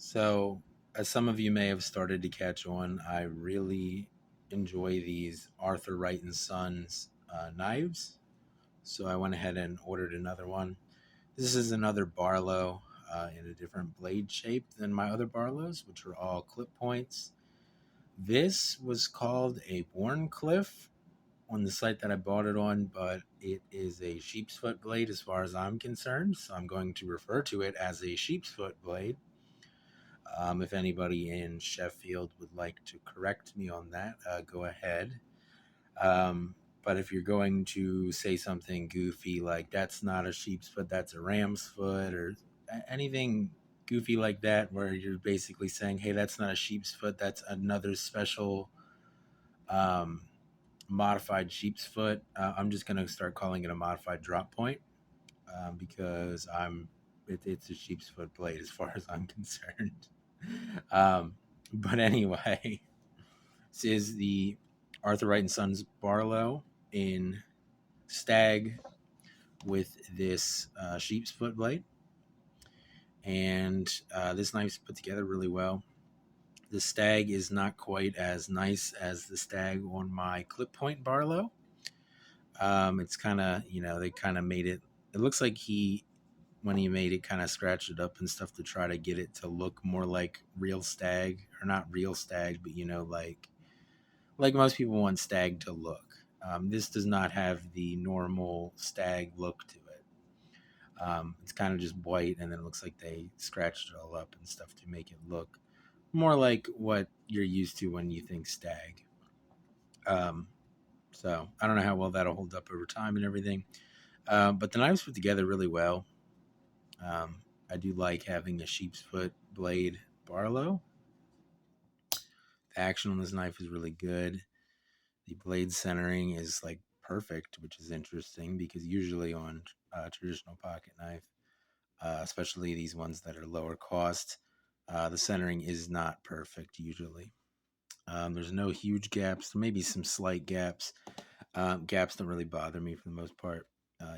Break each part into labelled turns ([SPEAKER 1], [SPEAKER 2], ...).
[SPEAKER 1] So, as some of you may have started to catch on, I really enjoy these Arthur Wright and Sons knives. So I went ahead and ordered another one. This is another Barlow in a different blade shape than my other Barlows, which are all clip points. This was called a Cliff on the site that I bought it on, but it is a sheepsfoot blade as far as I'm concerned. So I'm going to refer to it as a sheepsfoot blade. If anybody in Sheffield would like to correct me on that, go ahead. Um, but if you're going to say something goofy like that's not a sheep's foot, that's a ram's foot, or anything goofy like that, where you're basically saying, hey, that's not a sheep's foot, that's another special um, modified sheep's foot, I'm just going to start calling it a modified drop point because it's a sheep's foot blade as far as I'm concerned. Um, but anyway, this is the Arthur Wright and Sons Barlow in Stag with this sheep's foot blade. And this knife's put together really well. The Stag is not quite as nice as the Stag on my clip point Barlow. It's kind of, they kind of made it, it looks like when he made it, kind of scratched it up and stuff to try to get it to look more like real Stag, or not real Stag, but like most people want Stag to look. This does not have the normal Stag look to it. It's kind of just white, and then it looks like they scratched it all up and stuff to make it look more like what you're used to when you think Stag. Um, so I don't know how well that'll hold up over time and everything. But the knives put together really well. I do like having a sheep's foot blade Barlow. The action on this knife is really good. The blade centering is like perfect, which is interesting because usually on traditional pocket knife, especially these ones that are lower cost, the centering is not perfect usually. There's no huge gaps. There may be some slight gaps. Gaps don't really bother me for the most part.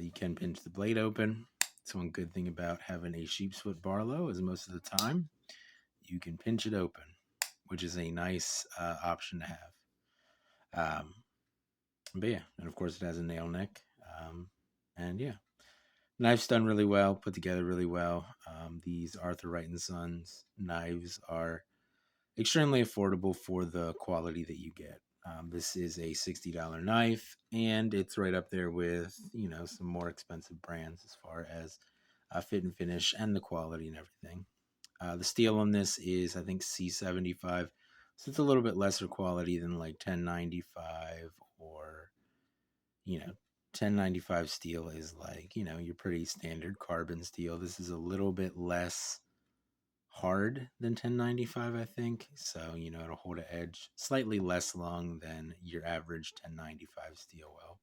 [SPEAKER 1] You can pinch the blade open. That's one good thing about having a sheepsfoot Barlow is most of the time you can pinch it open, which is a nice option to have. But yeah, and of course it has a nail neck. And yeah, knife's done really well, put together really well. These Arthur Wright and Sons knives are extremely affordable for the quality that you get. This is a $60 knife, and it's right up there with some more expensive brands as far as fit and finish and the quality and everything. The steel on this is I think C75, so it's a little bit lesser quality than like 1095 or you know 1095 steel is like your pretty standard carbon steel. This is a little bit less hard than 1095, I think. So, it'll hold an edge slightly less long than your average 1095 steel will.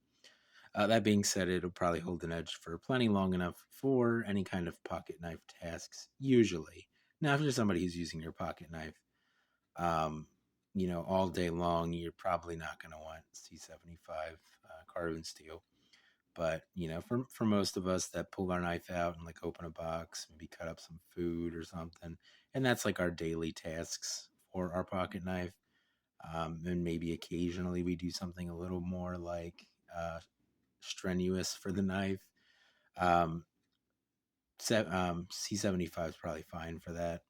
[SPEAKER 1] That being said, it'll probably hold an edge for plenty long enough for any kind of pocket knife tasks, usually. Now, if you're somebody who's using your pocket knife, um, all day long, you're probably not going to want C75 carbon steel. But for most of us that pull our knife out and like open a box, maybe cut up some food or something, and that's like our daily tasks for our pocket knife. And maybe occasionally we do something a little more like strenuous for the knife. Um, C75 is probably fine for that.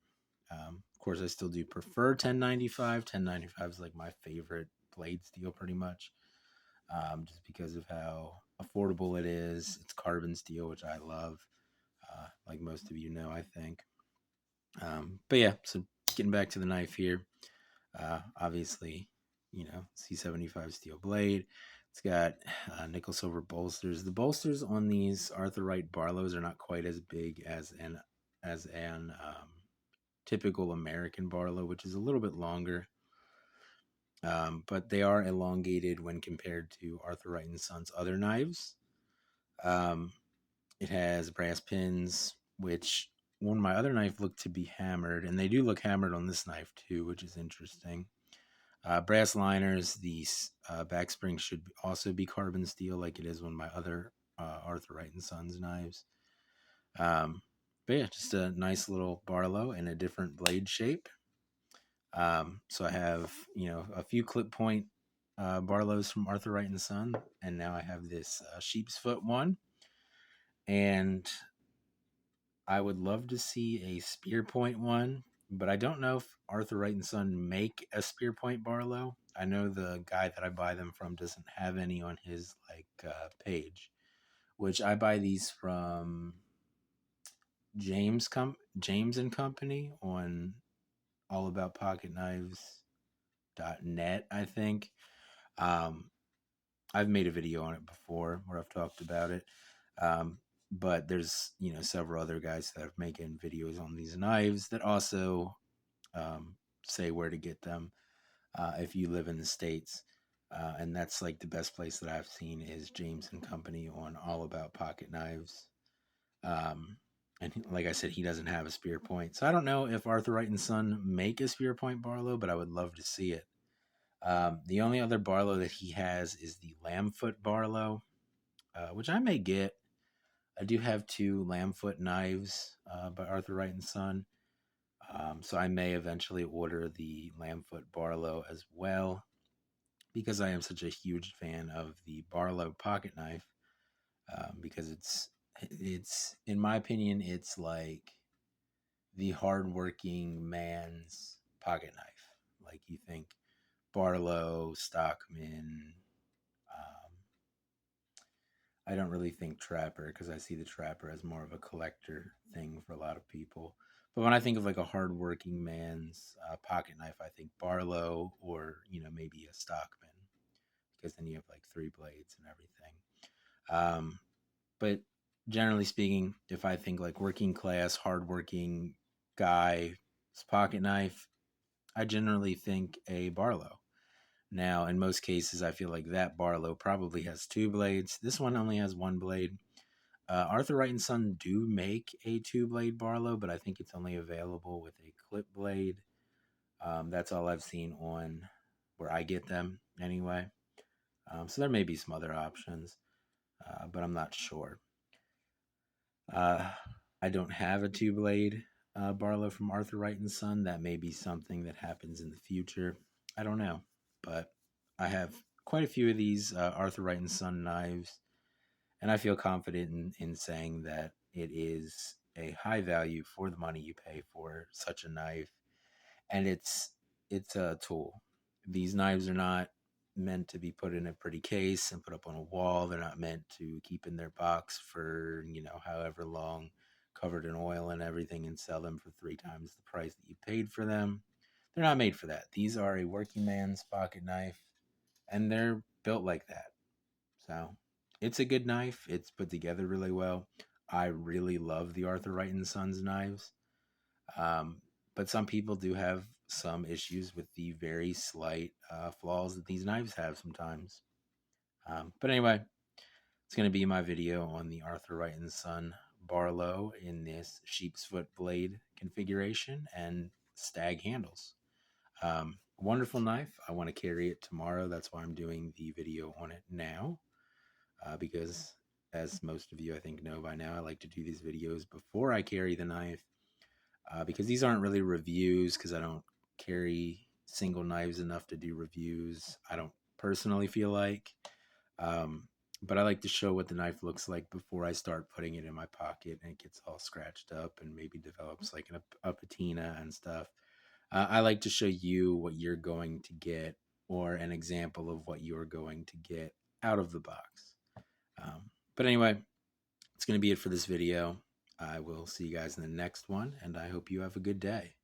[SPEAKER 1] Of course, I still do prefer 1095. 1095 is like my favorite blade steel, pretty much, just because of how affordable it is. It's carbon steel, which I love, like most of you know, I think. But yeah, so getting back to the knife here, obviously, C75 steel blade. It's got nickel silver bolsters. The bolsters on these Arthur Wright Barlows are not quite as big as an typical American Barlow, which is a little bit longer. But they are elongated when compared to Arthur Wright and Sons' other knives. Um, it has brass pins, which on my other knife look to be hammered, and they do look hammered on this knife too, which is interesting. Brass liners. The back spring should also be carbon steel, like it is on my other Arthur Wright and Sons knives. Um, But yeah, just a nice little Barlow in a different blade shape. So I have, a few clip point Barlows from Arthur Wright and Son, and now I have this Sheepsfoot one. And I would love to see a spear point one, but I don't know if Arthur Wright and Son make a spear point Barlow. I know the guy that I buy them from doesn't have any on his page, which I buy these from James and Company on allaboutpocketknives.net, I think. Um, I've made a video on it before where I've talked about it. Um, but there's, several other guys that are making videos on these knives that also say where to get them if you live in the States. And that's like the best place that I've seen is James and Company on All About Pocket Knives. And like I said, he doesn't have a spear point. So I don't know if Arthur Wright and Son make a spear point Barlow, but I would love to see it. The only other Barlow that he has is the Lambfoot Barlow, which I may get. I do have two Lambfoot knives by Arthur Wright and Son, so I may eventually order the Lambfoot Barlow as well because I am such a huge fan of the Barlow pocket knife. Because it's in my opinion, it's like the hardworking man's pocket knife. Like you think Barlow, Stockman. Um, I don't really think Trapper because I see the Trapper as more of a collector thing for a lot of people. But when I think of like a hardworking man's pocket knife, I think Barlow or maybe a Stockman because then you have like three blades and everything. But generally speaking, if I think like working class, hardworking guy's pocket knife, I generally think a Barlow. Now, in most cases, I feel like that Barlow probably has two blades. This one only has one blade. Arthur Wright and Son do make a two-blade Barlow, but I think it's only available with a clip blade. That's all I've seen on where I get them anyway. So there may be some other options, but I'm not sure. I don't have a two-blade Barlow from Arthur Wright and Son. That may be something that happens in the future. I don't know, but I have quite a few of these Arthur Wright and Son knives, and I feel confident in saying that it is a high value for the money you pay for such a knife, and it's a tool. These knives are not meant to be put in a pretty case and put up on a wall. They're not meant to keep in their box for however long, covered in oil and everything, and sell them for 3 times the price that you paid for them. They're not made for that. These are a working man's pocket knife, and they're built like that. So it's a good knife. It's put together really well. I really love the Arthur Wright and Sons knives. Um, but some people do have some issues with the very slight flaws that these knives have sometimes. But anyway, it's going to be my video on the Arthur Wright and Son Barlow in this sheepsfoot blade configuration and stag handles. Wonderful knife. I want to carry it tomorrow. That's why I'm doing the video on it now. Because as most of you I think know by now, I like to do these videos before I carry the knife. Because these aren't really reviews because I don't carry single knives enough to do reviews. I don't personally feel like. But I like to show what the knife looks like before I start putting it in my pocket and it gets all scratched up and maybe develops like a patina and stuff. I like to show you what you're going to get or an example of what you're going to get out of the box. But anyway, it's going to be it for this video. I will see you guys in the next one, and I hope you have a good day.